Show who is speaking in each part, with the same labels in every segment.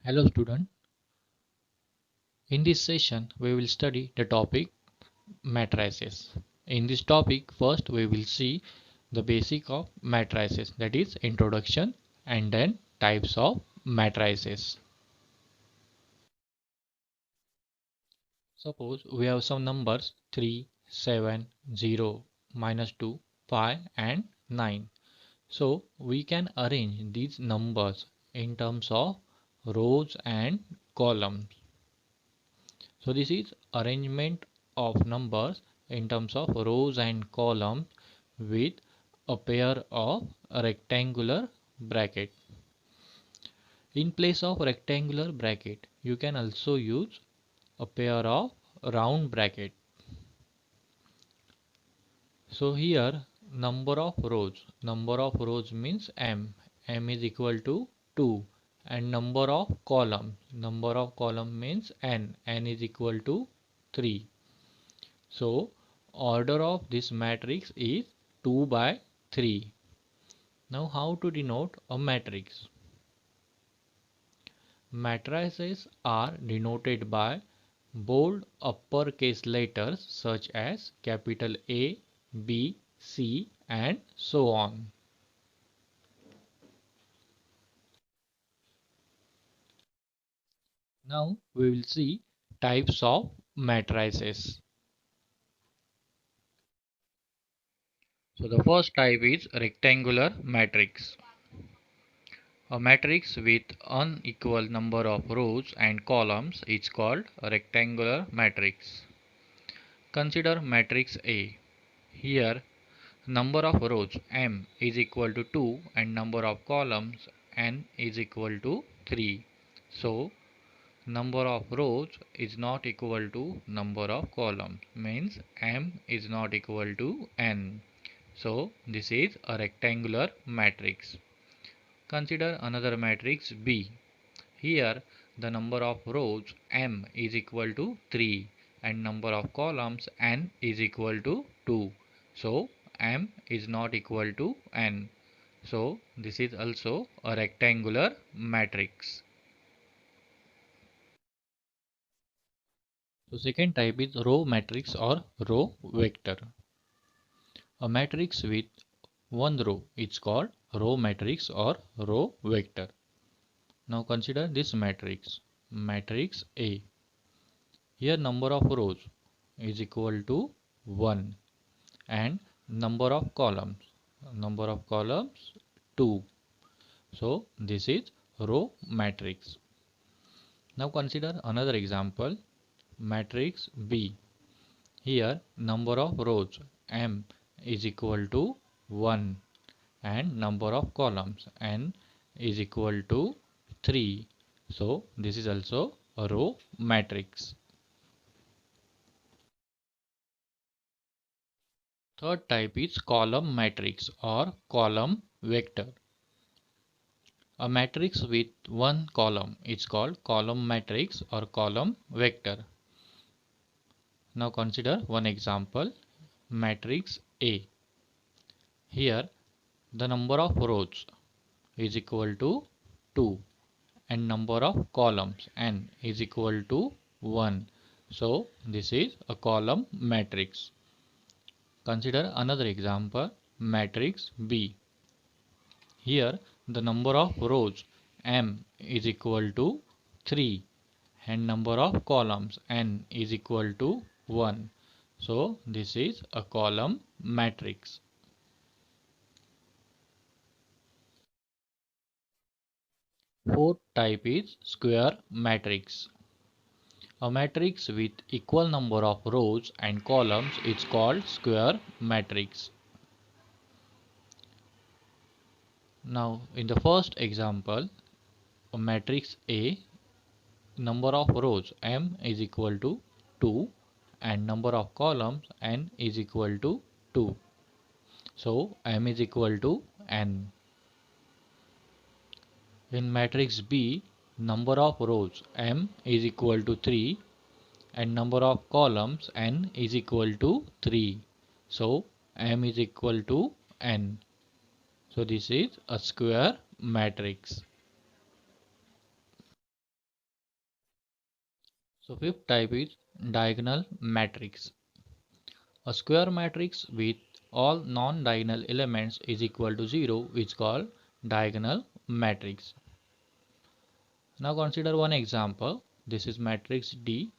Speaker 1: Hello student, in this session we will study the topic matrices. In this topic first we will see the basic of matrices, that is introduction, and then types of matrices. Suppose we have some numbers 3, 7, 0, -2, 5 and 9. So we can arrange these numbers in terms of rows and columns. So this is arrangement of numbers in terms of rows and columns with a pair of rectangular bracket. In place of rectangular bracket, you can also use a pair of round bracket. So here number of rows means m is equal to 2, and number of column means n is equal to 3. So order of this matrix is 2 by 3. Now how to denote a matrix? Matrices are denoted by bold uppercase letters such as capital A, B, C and so on. Now we will see types of matrices. So the first type is rectangular matrix. A matrix with unequal number of rows and columns is called a rectangular matrix. Consider matrix A. Here, number of rows m is equal to 2 and number of columns n is equal to 3. So, number of rows is not equal to number of columns, means m is not equal to n. So, this is a rectangular matrix. Consider another matrix B. Here the number of rows m is equal to 3 and number of columns n is equal to 2. So m is not equal to n. So this is also a rectangular matrix. So second type is row matrix or row vector. A matrix with one row is called row matrix or row vector. Now consider this matrix. Matrix A. Here number of rows is equal to 1 and number of columns 2. So this is row matrix. Now consider another example, matrix B. Here number of rows m is equal to 1 and number of columns n is equal to 3. So this is also a row matrix. Third type is column matrix or column vector. A matrix with one column is called column matrix or column vector. Now consider one example, matrix A. Here the number of rows is equal to 2 and number of columns n is equal to 1. So this is a column matrix. Consider another example, matrix B. Here the number of rows m is equal to 3 and number of columns n is equal to 1. So this is a column matrix. Fourth type is square matrix. A matrix with equal number of rows and columns is called square matrix. Now in the first example, a matrix A, number of rows m is equal to 2 and number of columns n is equal to 2. So m is equal to n. In matrix B, number of rows m is equal to 3 and number of columns n is equal to 3. So m is equal to n. So this is a square matrix. So fifth type is diagonal matrix. A square matrix with all non-diagonal elements is equal to 0 is called diagonal matrix. Now consider one example. This is matrix D.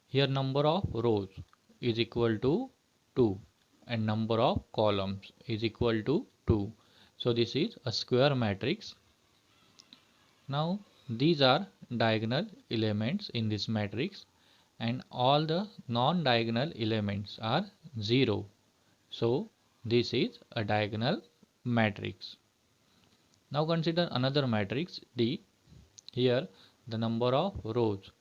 Speaker 1: Here number of rows is equal to 2 and number of columns is equal to 2. So this is a square matrix. Now these are diagonal elements in this matrix and all the non-diagonal elements are 0. So this is a diagonal matrix. Now consider another matrix D. Here the number of rows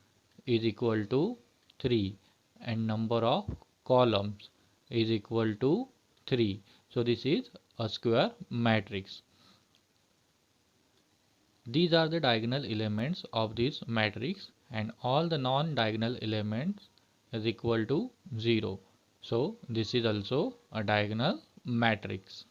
Speaker 1: is equal to 3 and number of columns is equal to 3. So this is a square matrix. These are the diagonal elements of this matrix and all the non-diagonal elements is equal to 0. So this is also a diagonal matrix.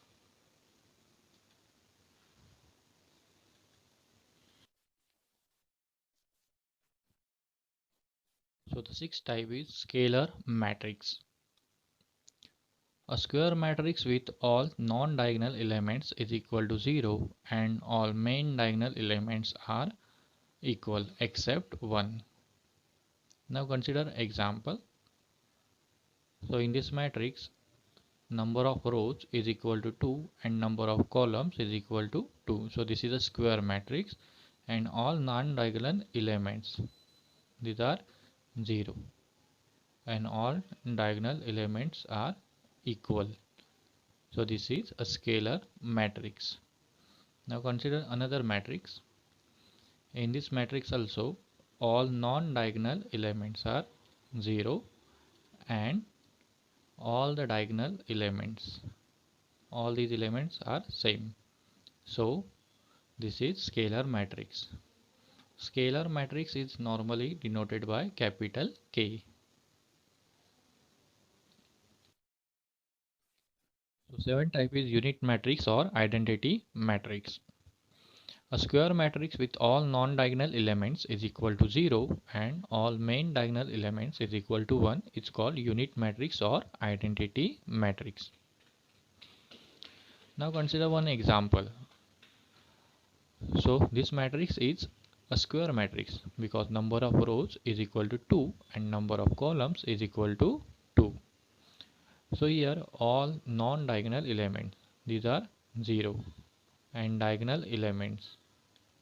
Speaker 1: So the sixth type is scalar matrix. A square matrix with all non-diagonal elements is equal to 0 and all main diagonal elements are equal except 1. Now consider example. So in this matrix number of rows is equal to 2 and number of columns is equal to 2. So this is a square matrix and all non-diagonal elements, these are 0 and all diagonal elements are equal. So this is a scalar matrix. Now consider another matrix. In this matrix also all non-diagonal elements are 0 and all the diagonal elements, all these elements are same. So this is scalar matrix. Scalar matrix is normally denoted by capital K. So seventh type is unit matrix or identity matrix. A square matrix with all non-diagonal elements is equal to 0 and all main diagonal elements is equal to 1. It's called unit matrix or identity matrix. Now consider one example. So this matrix is a square matrix because number of rows is equal to 2 and number of columns is equal to 2. So here all non-diagonal elements, these are 0 and diagonal elements,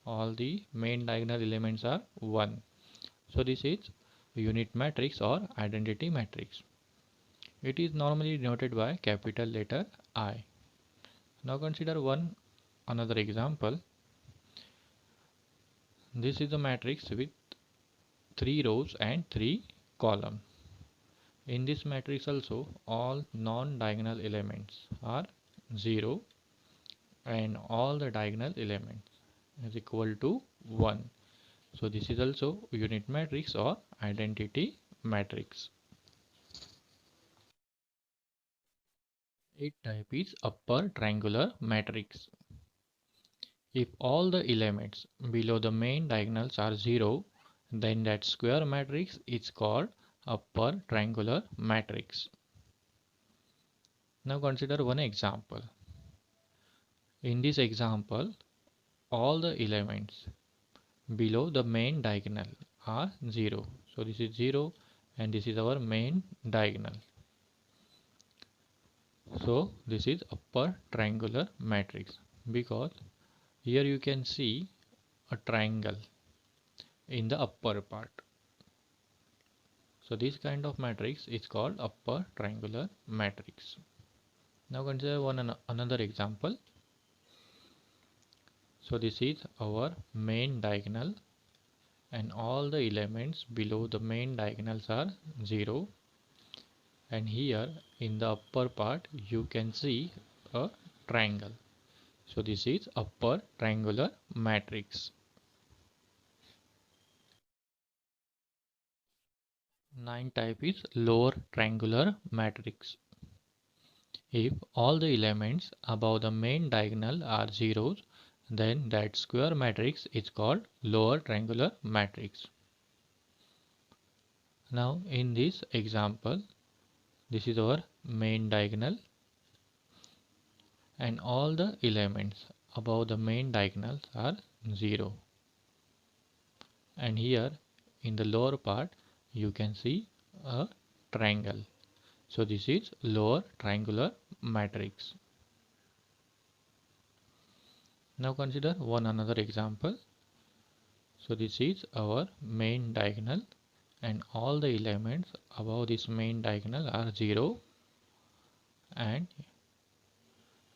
Speaker 1: all the main diagonal elements are 1. So this is unit matrix or identity matrix. It is normally denoted by capital letter I. Now consider one another example. This is a matrix with 3 rows and 3 columns. In this matrix also all non-diagonal elements are 0 and all the diagonal elements is equal to 1. So this is also unit matrix or identity matrix. Eighth type is upper triangular matrix. If all the elements below the main diagonals are 0, then that square matrix is called upper triangular matrix. Now consider one example. In this example, all the elements below the main diagonal are 0. So this is 0 and this is our main diagonal. So this is upper triangular matrix because here you can see a triangle in the upper part. So this kind of matrix is called upper triangular matrix. Now consider another example. So this is our main diagonal and all the elements below the main diagonals are 0 and here in the upper part you can see a triangle. So this is upper triangular matrix. Ninth type is lower triangular matrix. If all the elements above the main diagonal are zeros, then that square matrix is called lower triangular matrix. Now in this example, this is our main diagonal and all the elements above the main diagonals are 0. And here in the lower part you can see a triangle. So this is lower triangular matrix. Now consider one another example. So this is our main diagonal and all the elements above this main diagonal are 0, and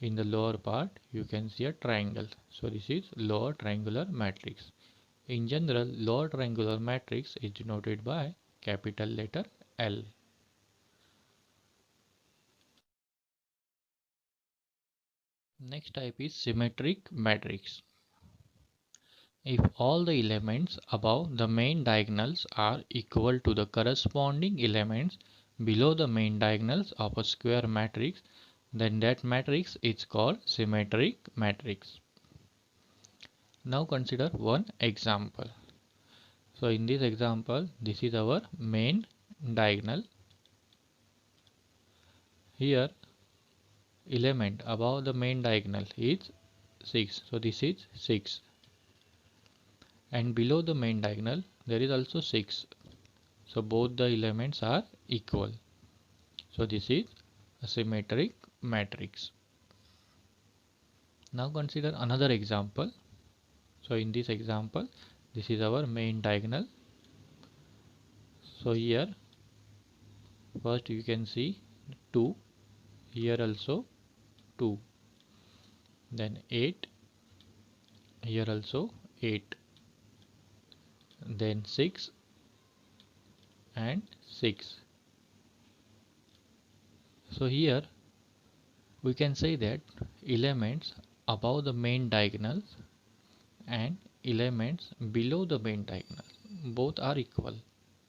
Speaker 1: in the lower part you can see a triangle. So this is lower triangular matrix. In general, lower triangular matrix is denoted by capital letter L. Next type is symmetric matrix. If all the elements above the main diagonals are equal to the corresponding elements below the main diagonals of a square matrix, then that matrix is called symmetric matrix. Now consider one example. So in this example, this is our main diagonal. Here element above the main diagonal is 6. So this is 6. And below the main diagonal there is also 6. So both the elements are equal. So this is a symmetric matrix. Now consider another example. So in this example, this is our main diagonal. So here first you can see 2, here also 2, then 8, here also 8, then 6 and 6. So here we can say that elements above the main diagonals and elements below the main diagonal both are equal,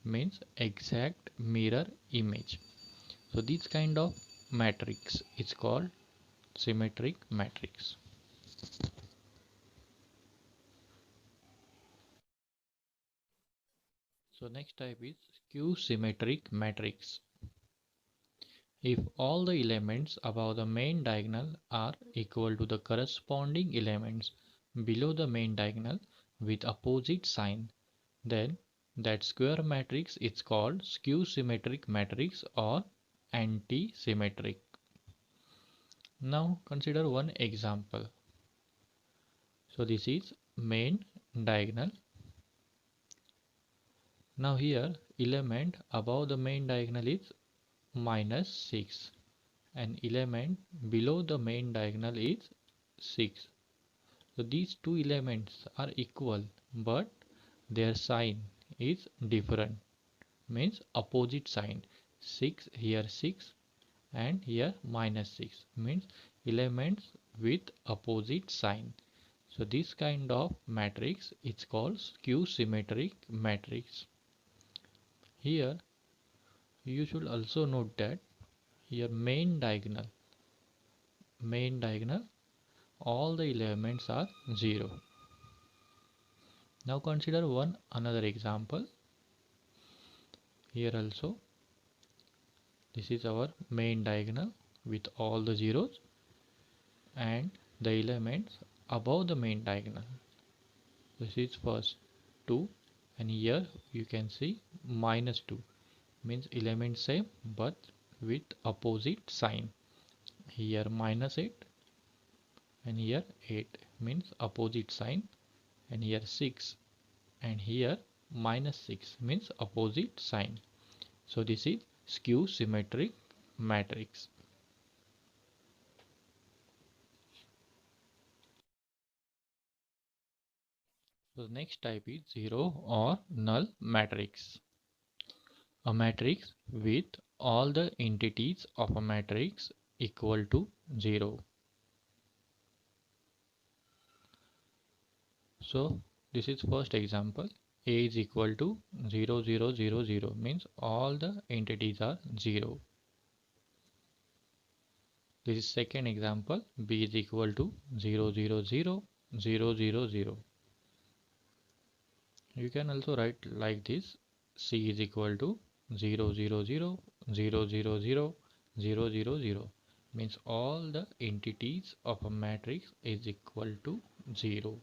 Speaker 1: means exact mirror image. So this kind of matrix is called symmetric matrix. So next type is skew symmetric matrix. If all the elements above the main diagonal are equal to the corresponding elements below the main diagonal with opposite sign, then that square matrix is called skew symmetric matrix or anti-symmetric. Now consider one example. So this is main diagonal. Now here element above the main diagonal is -6 and element below the main diagonal is 6. So these two elements are equal but their sign is different, means opposite sign. 6 here 6 and here -6, means elements with opposite sign. So this kind of matrix is called skew symmetric matrix. Here you should also note that here main diagonal all the elements are 0. Now consider one another example. Here also this is our main diagonal with all the zeros and the elements above the main diagonal. This is first 2 and here you can see -2, means element same but with opposite sign. Here -8 and here 8, means opposite sign, and here 6 and here -6, means opposite sign. So this is skew symmetric matrix. So the next type is zero or null matrix. A matrix with all the entities of a matrix equal to 0. So this is first example. A is equal to 0 0 0 0, means all the entities are 0. This is second example. B is equal to 0 0 0 0 0 0. You can also write like this. C is equal to 0 0 0 0 0 0 0 0 0 means all the entities of a matrix is equal to 0.